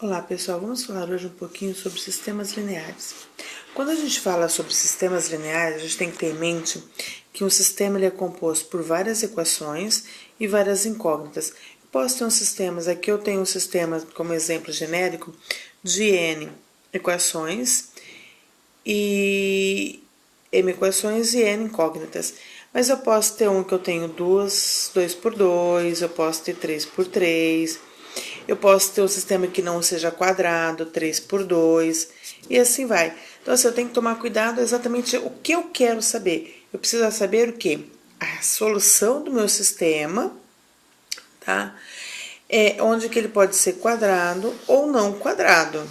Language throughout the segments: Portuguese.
Olá pessoal, vamos falar hoje um pouquinho sobre sistemas lineares. Quando a gente fala sobre sistemas lineares, a gente tem que ter em mente que um sistema ele é composto por várias equações e várias incógnitas. Eu posso ter um sistema, aqui eu tenho um sistema como exemplo genérico de n equações e m equações e n incógnitas. Mas eu posso ter um que eu tenho 2 por 2, eu posso ter 3 por 3. Eu posso ter um sistema que não seja quadrado, 3 por 2, e assim vai. Então, assim, eu tenho que tomar cuidado exatamente o que eu quero saber. Eu preciso saber o quê? A solução do meu sistema, tá? Onde que ele pode ser quadrado ou não quadrado,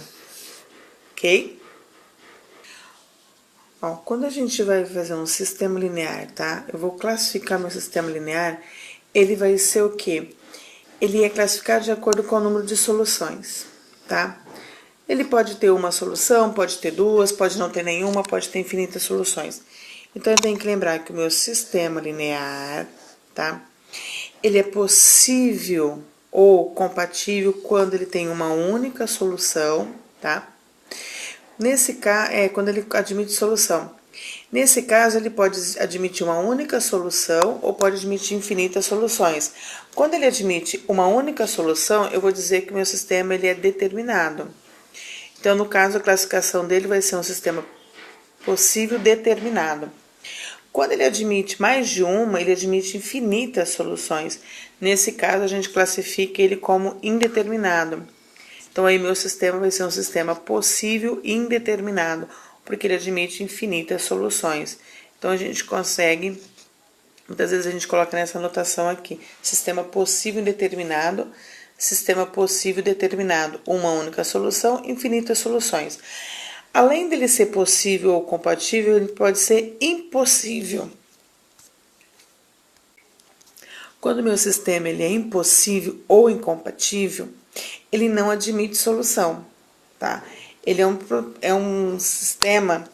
ok? Ó, quando a gente vai fazer um sistema linear, tá? Eu vou classificar meu sistema linear, ele vai ser o quê? Ele é classificado de acordo com o número de soluções, tá? Ele pode ter uma solução, pode ter duas, pode não ter nenhuma, pode ter infinitas soluções. Então, eu tenho que lembrar que o meu sistema linear, tá? Ele é possível ou compatível quando ele tem uma única solução, tá? Nesse caso, quando ele admite solução. Nesse caso, ele pode admitir uma única solução ou pode admitir infinitas soluções. Quando ele admite uma única solução, eu vou dizer que o meu sistema ele é determinado. Então, no caso, a classificação dele vai ser um sistema possível determinado. Quando ele admite mais de uma, ele admite infinitas soluções. Nesse caso, a gente classifica ele como indeterminado. Então, aí meu sistema vai ser um sistema possível indeterminado, porque ele admite infinitas soluções. Então, a gente consegue, muitas vezes a gente coloca nessa anotação aqui, sistema possível indeterminado, sistema possível determinado, uma única solução, infinitas soluções. Além dele ser possível ou compatível, ele pode ser impossível. Quando o meu sistema ele é impossível ou incompatível, ele não admite solução, tá? Ele é um sistema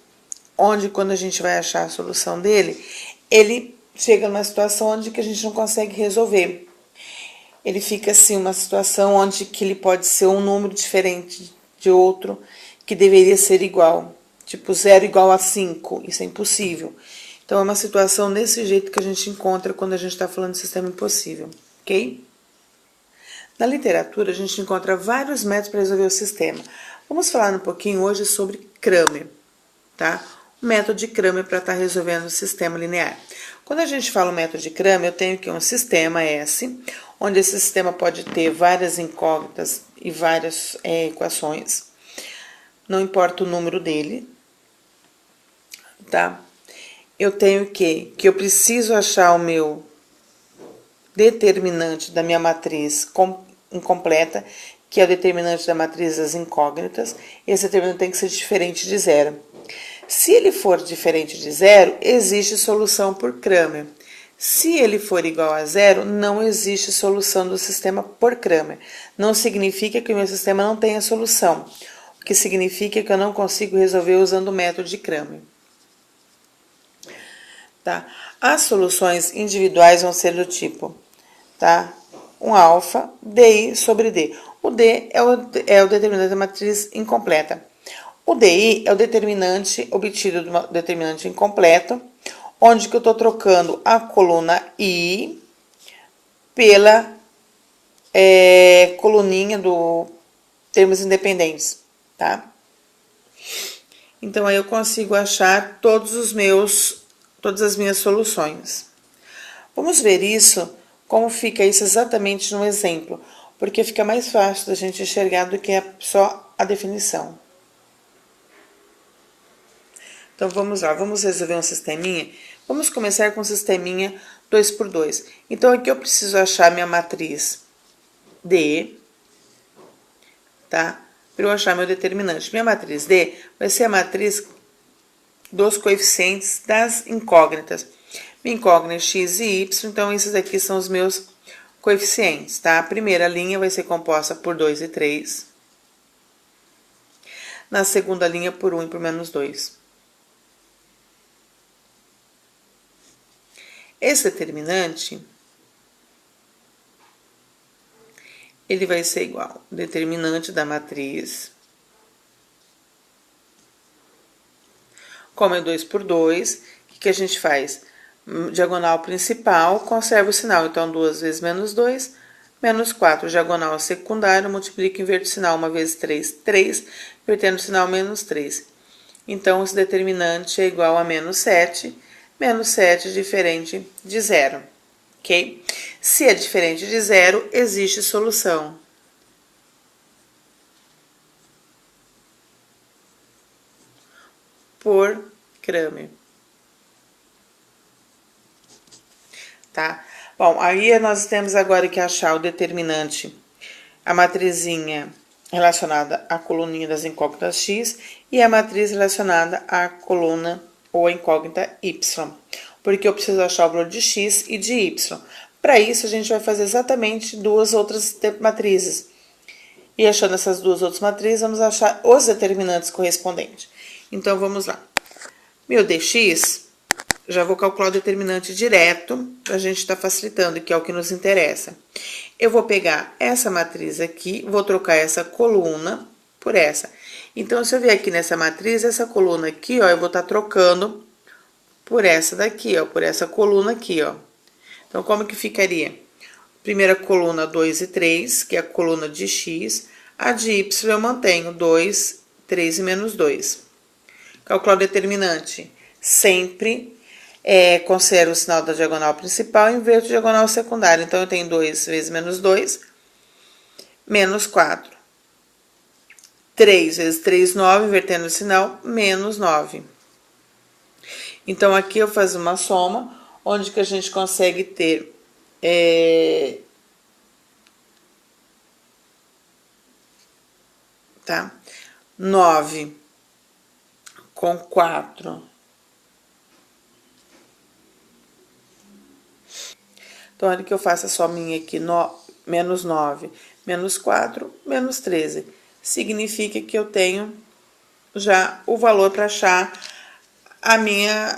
onde, quando a gente vai achar a solução dele, ele chega numa situação onde que a gente não consegue resolver. Ele fica assim, uma situação onde que ele pode ser um número diferente de outro, que deveria ser igual. Tipo, 0 igual a 5, isso é impossível. Então, é uma situação desse jeito que a gente encontra quando a gente está falando de sistema impossível, ok? Na literatura, a gente encontra vários métodos para resolver o sistema. Vamos falar um pouquinho hoje sobre Cramer, tá? O método de Cramer para estar resolvendo o sistema linear. Quando a gente fala o método de Cramer, eu tenho aqui um sistema S, onde esse sistema pode ter várias incógnitas e várias equações. Não importa o número dele, tá? Eu tenho que eu preciso achar o meu determinante da minha matriz incompleta, que é o determinante da matriz das incógnitas. Esse determinante tem que ser diferente de zero. Se ele for diferente de zero, existe solução por Cramer. Se ele for igual a zero, não existe solução do sistema por Cramer. Não significa que o meu sistema não tenha solução, o que significa que eu não consigo resolver usando o método de Cramer. Tá? As soluções individuais vão ser do tipo, tá? Um alfa, DI sobre D. O D é o determinante da matriz incompleta. O DI é o determinante obtido de um determinante incompleto, onde que eu estou trocando a coluna I pela coluninha do termos independentes, tá? Então, aí eu consigo achar todas as minhas soluções. Vamos ver isso, como fica isso exatamente no exemplo, porque fica mais fácil da gente enxergar do que só a definição. Então, vamos lá, vamos resolver um sisteminha? Vamos começar com o sisteminha 2 por 2. Então, aqui eu preciso achar minha matriz D, tá? Para eu achar meu determinante. Minha matriz D vai ser a matriz dos coeficientes das incógnitas. Minha incógnita x e y, então esses aqui são os meus coeficientes, tá? A primeira linha vai ser composta por 2 e 3. Na segunda linha, por 1 e por menos 2. Esse determinante, ele vai ser igual determinante da matriz, como é 2 por 2, o que a gente faz? Diagonal principal, conserva o sinal, então 2 vezes menos 2, menos 4, diagonal secundário, multiplica e inverte o sinal, 1 vezes 3, 3, invertendo o sinal, menos 3. Então, esse determinante é igual a menos 7 é diferente de zero, ok? Se é diferente de zero, existe solução. Por Cramer. Tá? Bom, aí nós temos agora que achar o determinante, a matrizinha relacionada à coluninha das incógnitas x e a matriz relacionada à coluna ou à incógnita y. Porque eu preciso achar o valor de x e de y. Para isso, a gente vai fazer exatamente duas outras matrizes. E achando essas duas outras matrizes, vamos achar os determinantes correspondentes. Então, vamos lá. Meu dx, já vou calcular o determinante direto, para a gente estar facilitando, que é o que nos interessa. Eu vou pegar essa matriz aqui, vou trocar essa coluna por essa. Então, se eu vier aqui nessa matriz, essa coluna aqui, ó, eu vou estar trocando por essa daqui, ó, por essa coluna aqui, ó. Então, como que ficaria? Primeira coluna 2 e 3, que é a coluna de x. A de y eu mantenho 2, 3 e menos 2. Calcular o determinante. Sempre conservo o sinal da diagonal principal e inverto a diagonal secundária. Então, eu tenho 2 vezes menos 2, menos 4. 3 vezes 3, 9, invertendo o sinal, menos 9. Então, aqui eu faço uma soma, onde que a gente consegue ter tá? 9 com 4. Então, olha que eu faço a sominha aqui, menos 9, menos 4, menos 13. Significa que eu tenho já o valor para achar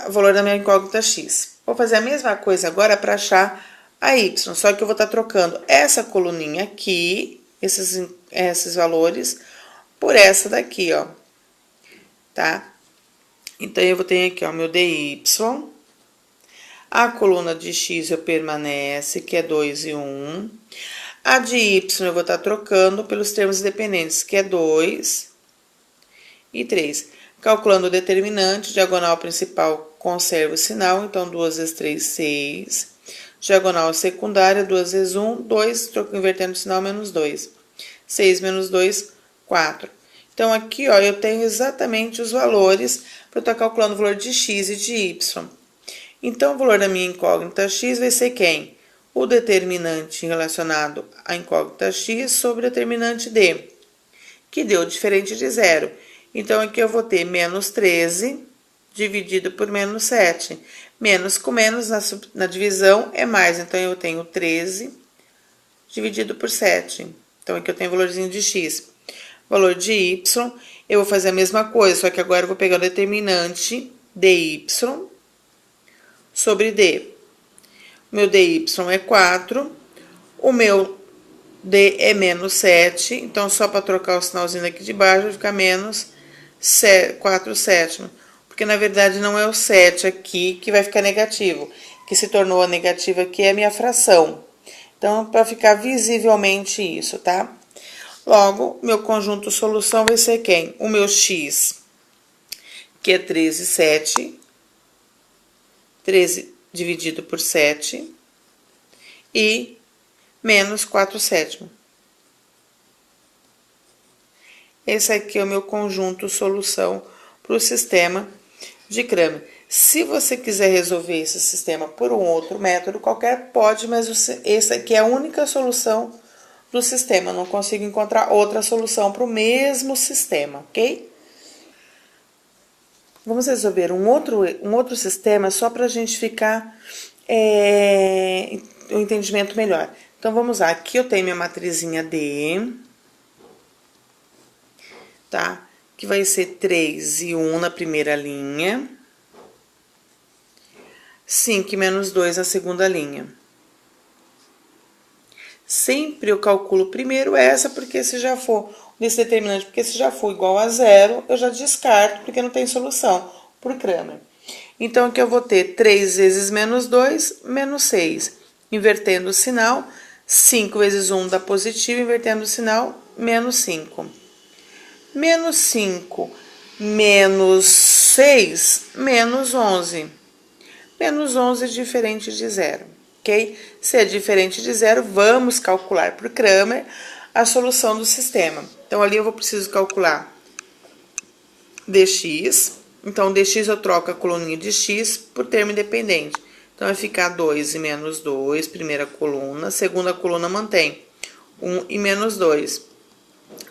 o valor da minha incógnita x. Vou fazer a mesma coisa agora para achar a y, só que eu vou estar trocando essa coluninha aqui, esses valores, por essa daqui, ó, tá? Então, eu vou ter aqui, ó, meu dy, a coluna de x eu permanece, que é 2 e 1. A de y eu vou estar trocando pelos termos independentes, que é 2 e 3. Calculando o determinante, diagonal principal conserva o sinal, então 2 vezes 3, 6. Diagonal secundária, 2 vezes 1, 2, invertendo o sinal, menos 2. 6 menos 2, 4. Então, aqui, ó, eu tenho exatamente os valores para eu estar calculando o valor de x e de y. Então, o valor da minha incógnita x vai ser quem? O determinante relacionado à incógnita x sobre o determinante d, que deu diferente de zero. Então, aqui eu vou ter menos 13 dividido por menos 7. Menos com menos na divisão é mais. Então, eu tenho 13 dividido por 7. Então, aqui eu tenho o valorzinho de x. Valor de y, eu vou fazer a mesma coisa, só que agora eu vou pegar o determinante dy sobre d. O meu dy é 4, o meu d é menos 7, então só para trocar o sinalzinho aqui de baixo vai ficar menos 4 sétimos, porque na verdade não é o 7 aqui que vai ficar negativo, que se tornou negativo aqui é a minha fração. Então, para ficar visivelmente isso, tá? Logo, meu conjunto solução vai ser quem? O meu x, que é 13, 7, 13 dividido por 7, e menos 4 sétimos. Esse aqui é o meu conjunto solução para o sistema de Cramer. Se você quiser resolver esse sistema por um outro método qualquer, pode, mas esse aqui é a única solução do sistema. Eu não consigo encontrar outra solução para o mesmo sistema, ok? Vamos resolver um outro sistema só para a gente ficar um entendimento melhor. Então, vamos lá. Aqui eu tenho minha matrizinha D, tá? Que vai ser 3 e 1 na primeira linha, 5 e menos 2 na segunda linha. Sempre eu calculo primeiro essa, porque se já for, desse determinante, porque se já for igual a zero, eu já descarto, porque não tem solução, por Cramer. Então, aqui eu vou ter 3 vezes menos 2, menos 6. Invertendo o sinal, 5 vezes 1 dá positivo, invertendo o sinal, menos 5. Menos 5, menos 6, menos 11. Menos 11 é diferente de zero, ok? Se é diferente de zero, vamos calcular por Cramer a solução do sistema. Então, ali eu vou preciso calcular dx. Então, dx eu troco a coluninha de x por termo independente. Então, vai ficar 2 e menos 2, primeira coluna. Segunda coluna mantém 1 e menos 2.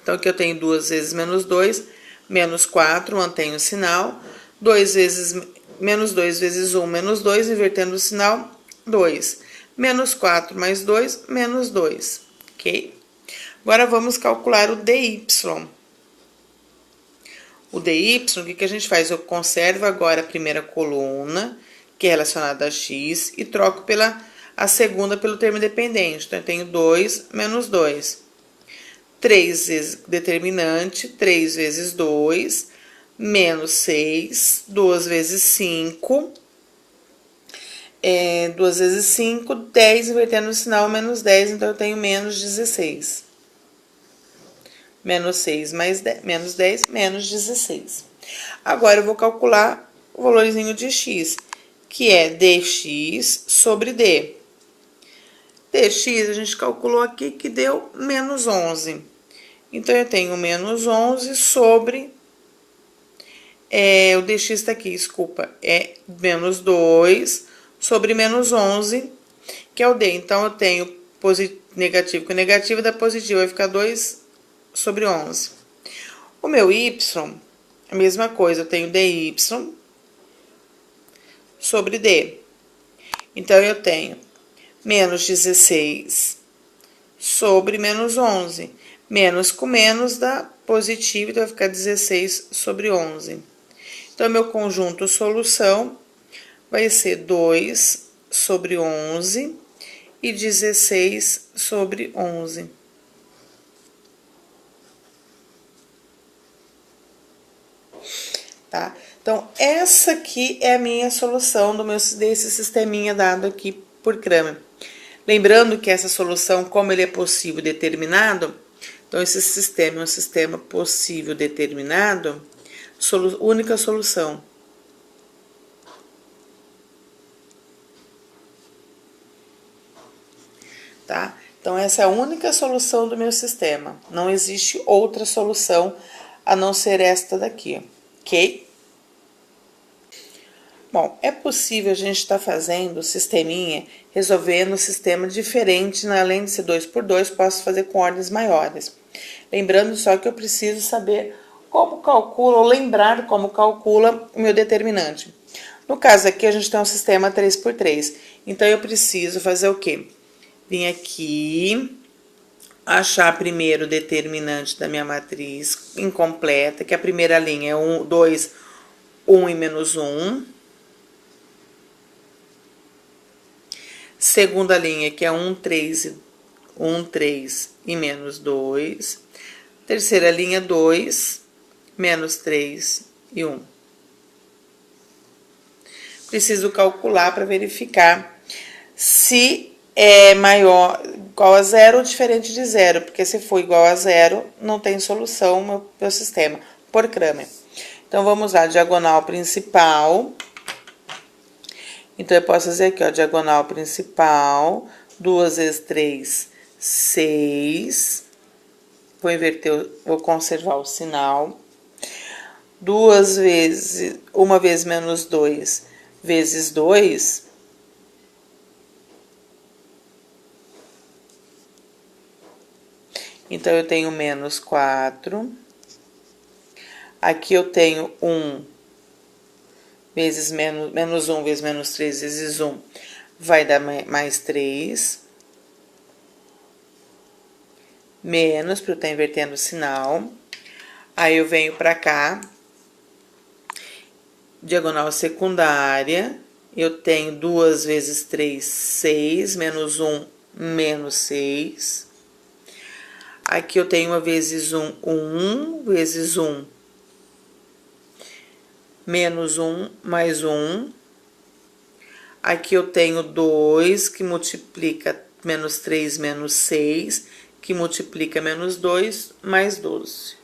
Então, aqui eu tenho 2 vezes menos 2, menos 4, mantenho o sinal. 2 vezes, menos 2 vezes 1, menos 2, invertendo o sinal, 2. Menos 4 mais 2, menos 2, ok? Agora, vamos calcular o dy. O dy, o que a gente faz? Eu conservo agora a primeira coluna, que é relacionada a x, e troco a segunda pelo termo independente. Então, eu tenho 2 menos 2. 3 vezes determinante, 3 vezes 2, menos 6, 2 vezes 5, 2 vezes 5, 10, invertendo o sinal, menos 10, então eu tenho menos 16. Menos 6 mais 10, menos 10, menos 16. Agora, eu vou calcular o valorzinho de x, que é dx sobre d. Dx, a gente calculou aqui que deu menos 11. Então, eu tenho menos 11 sobre... o dx está aqui, desculpa. É menos 2 sobre menos 11, que é o d. Então, eu tenho negativo com negativo, dá positivo. Vai ficar 2 sobre 11. O meu y, a mesma coisa. Eu tenho dy sobre d. Então, eu tenho menos 16 sobre menos 11. Menos com menos dá positivo, então vai ficar 16 sobre 11. Então, meu conjunto solução vai ser 2 sobre 11 e 16 sobre 11. Tá? Então, essa aqui é a minha solução desse sisteminha dado aqui por Cramer. Lembrando que essa solução, como ele é possível determinado, então esse sistema é um sistema possível determinado, única solução. Tá? Então, essa é a única solução do meu sistema. Não existe outra solução a não ser esta daqui, ok? Bom, é possível a gente estar fazendo o sisteminha, resolvendo um sistema diferente, né? Além de ser 2 por 2, posso fazer com ordens maiores. Lembrando só que eu preciso saber como calcula, ou lembrar como calcula o meu determinante. No caso aqui, a gente tem um sistema 3 por 3. Então, eu preciso fazer o quê? Vim aqui, achar primeiro o determinante da minha matriz incompleta, que a primeira linha é 2, 1 e menos 1. Segunda linha, que é 1, 3 e menos 2. Terceira linha, 2, menos 3 e 1. Preciso calcular para verificar se é maior, igual a zero ou diferente de zero, porque se for igual a zero, não tem solução meu sistema, por Cramer. Então, vamos lá, diagonal principal. Então, eu posso fazer aqui, ó, diagonal principal, 2 vezes 3, 6. Vou inverter, vou conservar o sinal. 2 vezes, 1 vezes menos 2, vezes 2. Então, eu tenho menos 4. Aqui eu tenho 1 vezes menos 1 vezes menos 3 vezes 1, vai dar mais 3. Menos, porque eu estou invertendo o sinal. Aí, eu venho para cá. Diagonal secundária. Eu tenho 2 vezes 3, 6, menos 1, menos 6. Aqui eu tenho uma vezes 1, vezes 1, menos 1, mais 1. Aqui eu tenho 2, que multiplica menos 3, menos 6, que multiplica menos 2, mais 12.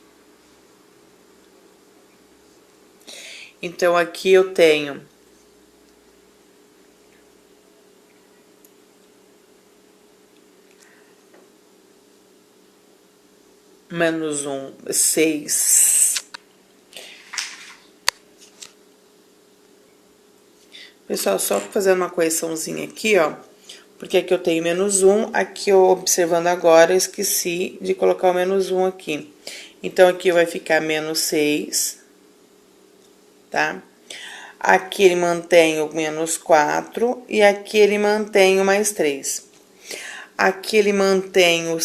Então, aqui eu tenho menos 1, 6. Pessoal, só fazendo uma correçãozinha aqui, ó. Porque aqui eu tenho menos 1, aqui eu observando agora, eu esqueci de colocar o menos 1 aqui. Então, aqui vai ficar menos 6, tá? Aqui ele mantém o menos 4 e aqui ele mantém o mais 3. Aqui ele mantém o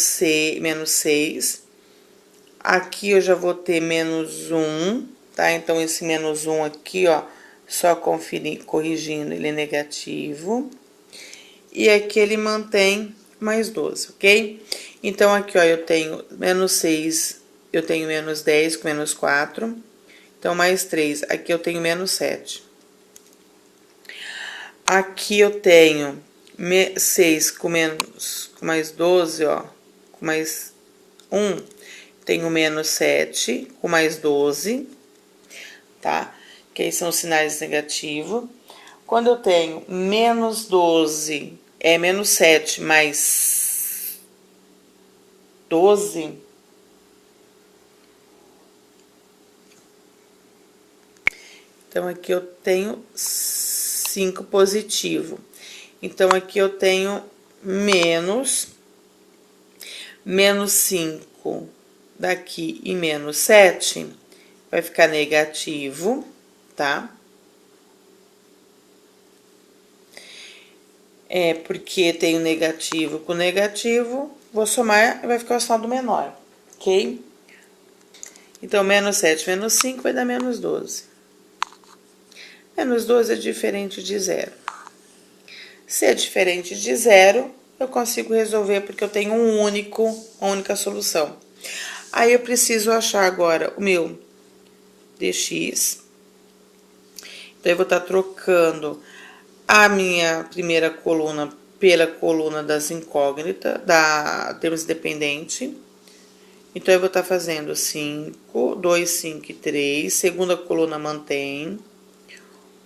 menos 6. Aqui eu já vou ter menos 1, tá? Então, esse menos 1 aqui, ó, só conferir, corrigindo, ele é negativo. E aqui ele mantém mais 12, ok? Então, aqui, ó, eu tenho menos 6, eu tenho menos 10 com menos 4. Então, mais 3, aqui eu tenho menos 7. Aqui eu tenho 6 com mais 12, ó, com mais 1. Tenho menos 7 com mais 12, tá? Que aí são os sinais negativos. Quando eu tenho menos 12, é menos 7 mais 12. Então, aqui eu tenho 5 positivo. Então, aqui eu tenho menos 5 daqui e menos 7, vai ficar negativo, tá? É porque tem o negativo com negativo, vou somar e vai ficar o saldo menor, ok? Então, menos 7 menos 5 vai dar menos 12. Menos 12 é diferente de zero. Se é diferente de zero, eu consigo resolver porque eu tenho uma única solução. Aí eu preciso achar agora o meu dx. Então, eu vou estar trocando a minha primeira coluna pela coluna das incógnitas, da termos dependente. Então, eu vou estar fazendo 5, 2, 5 e 3. Segunda coluna mantém.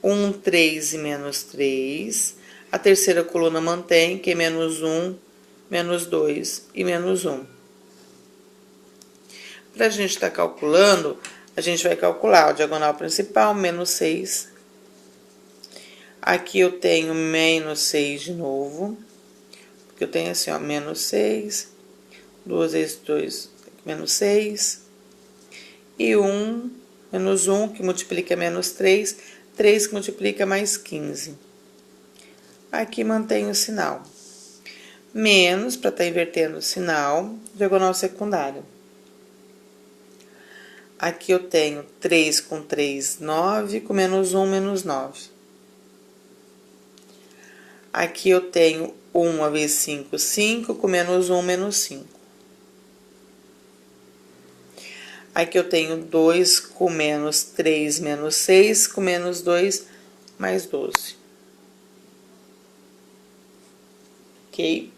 1, 3 e menos 3. A terceira coluna mantém, que é menos 1, menos 2 e menos 1. Para a gente estar calculando, a gente vai calcular a diagonal principal, menos 6. Aqui eu tenho menos 6 de novo, porque eu tenho assim, ó, menos 6, 2 vezes 2, menos 6, e 1, menos 1, que multiplica menos 3, 3 que multiplica mais 15. Aqui mantém o sinal. Menos, para estar invertendo o sinal, diagonal secundária. Aqui eu tenho 3 com 3, 9, com menos 1, menos 9. Aqui eu tenho 1 vezes 5, 5, com menos 1, menos 5. Aqui eu tenho 2 com menos 3, menos 6, com menos 2, mais 12. Ok?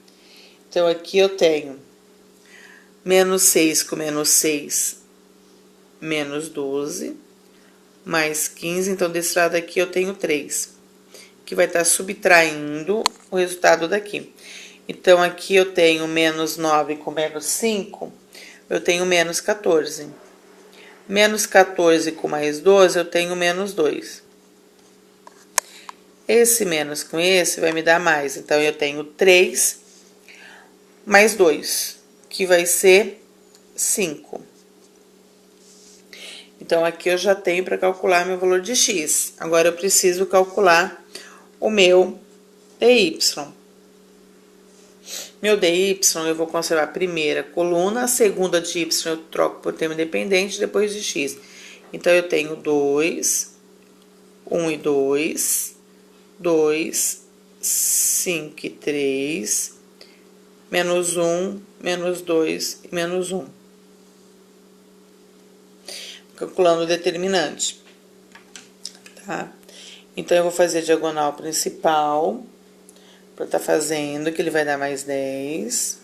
Então, aqui eu tenho menos 6 com menos 6, menos 12, mais 15. Então, desse lado aqui eu tenho 3, que vai estar subtraindo o resultado daqui. Então, aqui eu tenho menos 9 com menos 5, eu tenho menos 14. Menos 14 com mais 12, eu tenho menos 2. Esse menos com esse vai me dar mais. Então, eu tenho 3 mais 2, que vai ser 5. Então, aqui eu já tenho para calcular meu valor de x. Agora, eu preciso calcular o meu dy. Meu dy, eu vou conservar a primeira coluna, a segunda de y eu troco por termo independente, depois de x. Então, eu tenho 2, 1 e 2, 2, 5 e 3, menos 1, menos 2 e menos 1. Calculando o determinante, tá? Então, eu vou fazer a diagonal principal, para estar fazendo, que ele vai dar mais 10.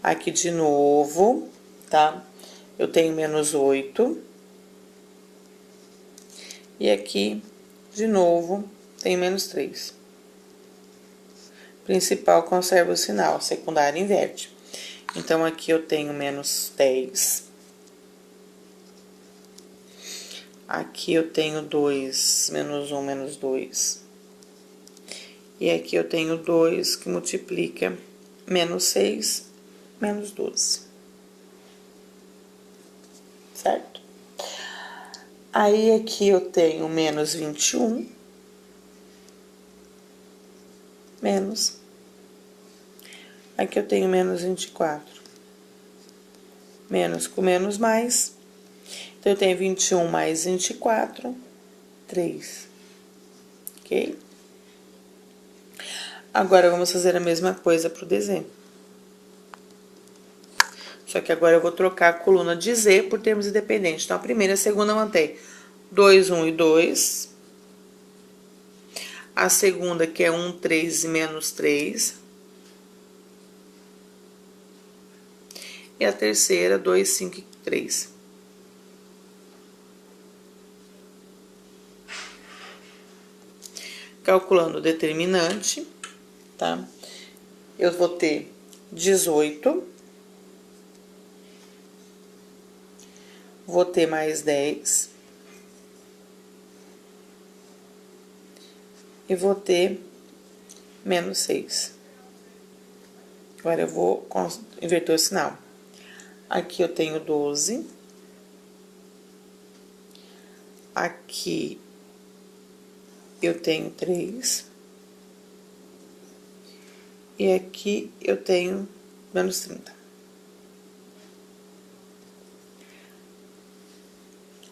Aqui de novo, tá? Eu tenho menos 8. E aqui, de novo, tem menos 3. Principal conserva o sinal, secundário inverte. Então, aqui eu tenho menos 10. Aqui eu tenho 2, menos 1, menos 2. E aqui eu tenho 2, que multiplica menos 6, menos 12. Certo? Aí, aqui eu tenho menos 21, menos. Aqui eu tenho menos 24. Menos com menos mais. Então, eu tenho 21 mais 24, 3. Ok? Agora, vamos fazer a mesma coisa para o DZ. Só que agora eu vou trocar a coluna de Z por termos independentes. Então, a primeira e a segunda mantém 2, 1 e 2. A segunda, que é 1, 3 e menos 3. E a terceira, 2, 5 e 3. Calculando o determinante, tá? Eu vou ter 18. Vou ter mais 10. E vou ter menos 6. Agora, eu vou inverter o sinal. Aqui eu tenho 12. Aqui eu tenho 3. E aqui eu tenho menos 30.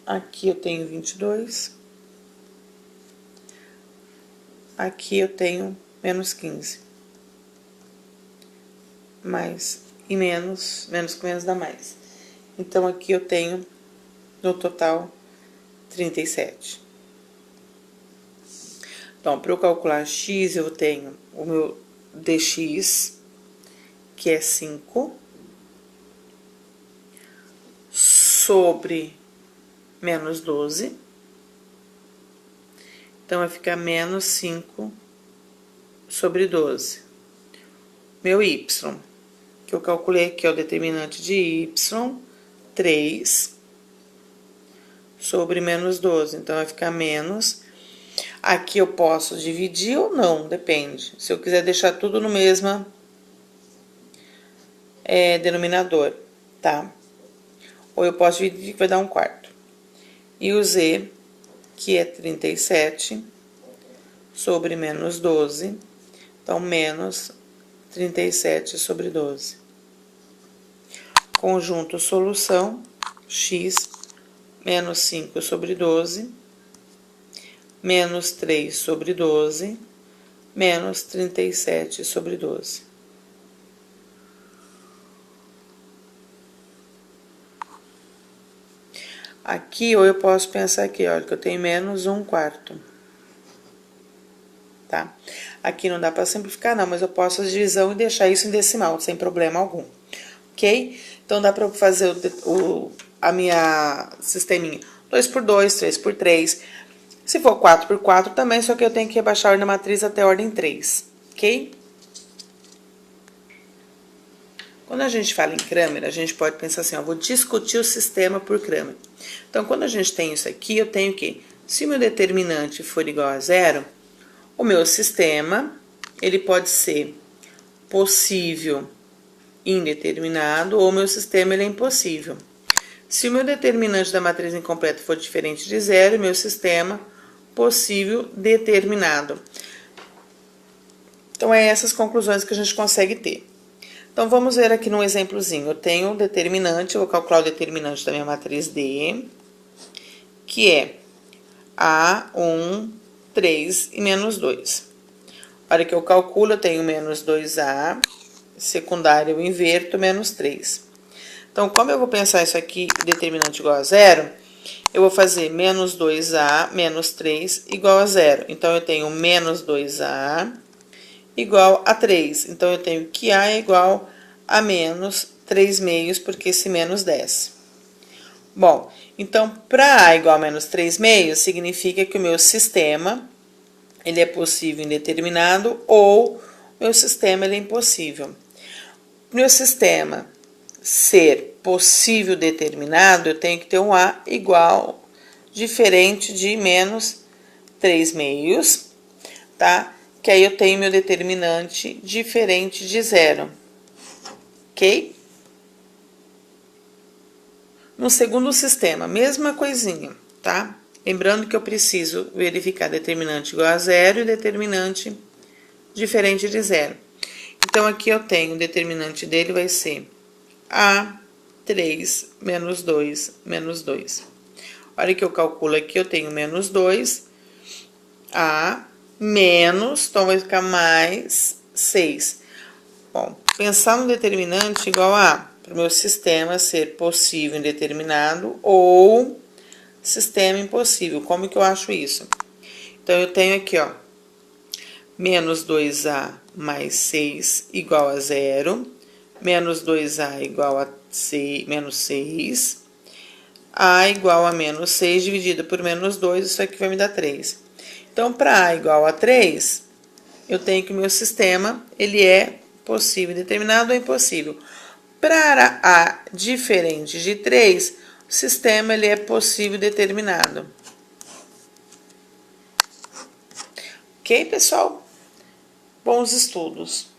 Aqui eu tenho 22. Aqui eu tenho menos 15. Mais e menos, menos com menos dá mais. Então, aqui eu tenho, no total, 37. Então, para eu calcular x, eu tenho o meu dx, que é 5, sobre menos 12. Então, vai ficar menos 5 sobre 12. Meu y, que eu calculei aqui, é o determinante de y, 3 sobre menos 12. Então, vai ficar menos. Aqui eu posso dividir ou não, depende. Se eu quiser deixar tudo no mesmo denominador, tá? Ou eu posso dividir, que vai dar 1/4. E o z, que é 37 sobre menos 12. Então, menos 37 sobre 12. Conjunto solução, x, menos 5 sobre 12, menos 3 sobre 12, menos 37 sobre 12. Aqui, ou eu posso pensar aqui, olha, que eu tenho menos 1/4. Tá? Aqui não dá para simplificar, não, mas eu posso fazer divisão e deixar isso em decimal, sem problema algum. Ok? Então, dá para fazer a minha sisteminha 2 por 2, 3 por 3. Se for 4 por 4 também, só que eu tenho que rebaixar a ordem da matriz até a ordem 3. Ok? Quando a gente fala em Cramer, a gente pode pensar assim, ó, vou discutir o sistema por Cramer. Então, quando a gente tem isso aqui, eu tenho que, se o meu determinante for igual a 0, o meu sistema, ele pode ser possível indeterminado ou o meu sistema ele é impossível. Se o meu determinante da matriz incompleta for diferente de 0, meu sistema possível determinado. Então, é essas conclusões que a gente consegue ter. Então, vamos ver aqui num exemplozinho. Eu tenho um determinante, eu vou calcular o determinante da minha matriz D, que é A, 1, 3 e menos 2. A hora que eu calculo, eu tenho menos 2A secundária eu inverto, menos 3. Então, como eu vou pensar isso aqui, determinante igual a zero, eu vou fazer menos 2A menos 3 igual a zero. Então, eu tenho menos 2A igual a 3. Então, eu tenho que A é igual a menos 3 meios, porque esse menos desce. Bom, então, para A igual a menos 3 meios, significa que o meu sistema ele é possível indeterminado ou o meu sistema ele é impossível. Meu sistema ser possível determinado, eu tenho que ter um A igual, diferente de menos 3 meios, tá? Que aí eu tenho meu determinante diferente de zero, ok? No segundo sistema, mesma coisinha, tá? Lembrando que eu preciso verificar determinante igual a zero e determinante diferente de zero. Então, aqui eu tenho o determinante dele vai ser A3 menos 2 menos 2. A hora que eu calculo aqui, eu tenho menos 2, A menos, então vai ficar mais 6. Bom, pensar no determinante igual a para o meu sistema ser possível indeterminado ou sistema impossível. Como que eu acho isso? Então, eu tenho aqui, ó, menos 2A mais 6 igual a zero, menos 2A igual a menos 6, A igual a menos 6 dividido por menos 2, isso aqui vai me dar 3. Então, para A igual a 3, eu tenho que o meu sistema, ele é possível determinado ou impossível. Para A diferente de 3, o sistema ele é possível determinado. Ok, pessoal? Bons estudos!